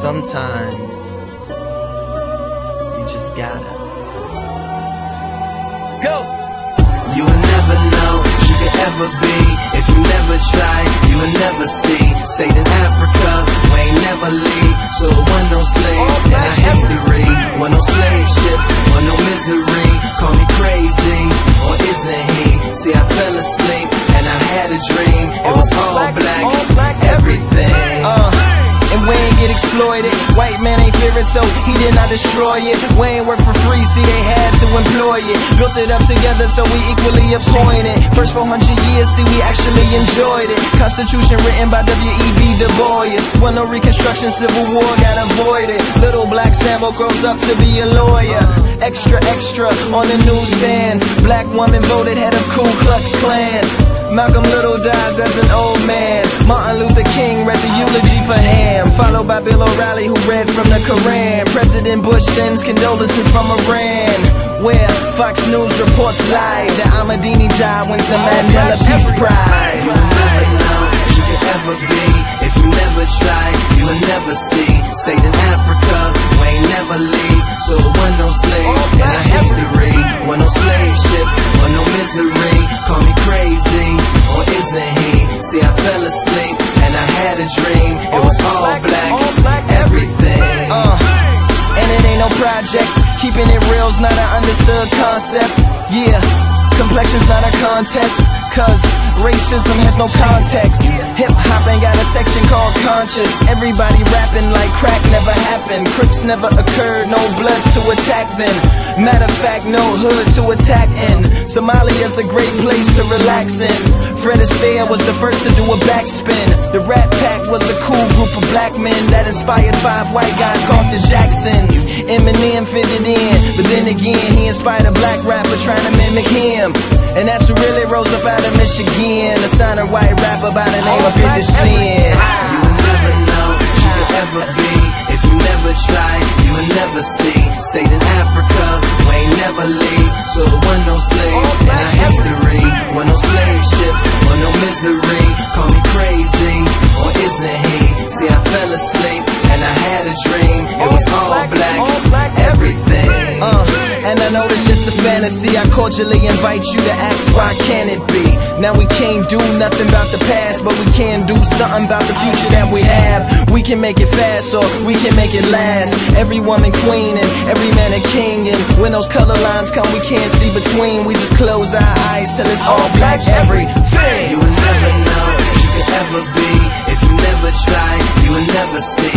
sometimes you just gotta go. You will never know what you could ever be if you never try, you will never see. Stayed in Africa, we ain't never leave. So it wasn't no slaves in our history, wasn't no slave ships, wasn't no misery. Call me crazy, or isn't he? See, I fell asleep and I had a dream. It was all black, everything. And we ain't get exploited. White man ain't fear it, so he did not destroy it. We ain't work for free, see they had to employ it. Built it up together, so we equally appointed. First 400 years, see we actually enjoyed it. Constitution written by W.E.B. Du Bois. When no Reconstruction, Civil War got avoided. Little black Sambo grows up to be a lawyer. Extra, extra on the newsstands. Black woman voted head of Ku Klux Klan. Malcolm Little dies as an old man. Martin Luther King read the eulogy for Ham, followed by Bill O'Reilly who read from the Koran. President Bush sends condolences from Iran, where Fox News reports live that Ahmadinejad wins the Mandela Peace Prize. You will never know what you could ever be if you never try, you will never see. Stayed in Africa, we ain't never leave. So it wasn't no slaves in our history, wasn't no slave ships, wasn't no misery. Call me crazy, or isn't he? See, I fell asleep and I had a dream. It was all black, everything. And it ain't no projects. Keeping it real's not an understood concept. Yeah, complexion's not a contest, cause racism has no context. Hip-hop ain't got a section called conscious. Everybody rapping like crack never happened. Crips never occurred, no bloods to attack then. Matter of fact, no hood to attack in. Somalia's a great place to relax in. Fred Astaire was the first to do a backspin. The Rat Pack was a cool group of black men that inspired 5 white guys called the Jacksons. Eminem fitted in, but then again he inspired a black rapper trying to mimic him. And that's who really rose up out of Michigan, a signer white rapper by the name of 50 Cent. You will never know what you could ever be if you never try, you will never see. Stayed in Africa, we ain't never leave. So it wasn't no slaves in our history, wasn't no slave ships, wasn't no misery. Call me crazy, or isn't he? See, I fell asleep and I had a dream. It was all black, everything. And I know it's just a fantasy. I cordially invite you to ask, why can't it be? Now we can't do nothing about the past, but we can do something about the future that we have. We can make it fast, or we can make it last. Every woman queen and every man a king. And when those color lines come, we can't see between. We just close our eyes till it's all black, everything. You will never know what you could ever be if you never try, you will never see.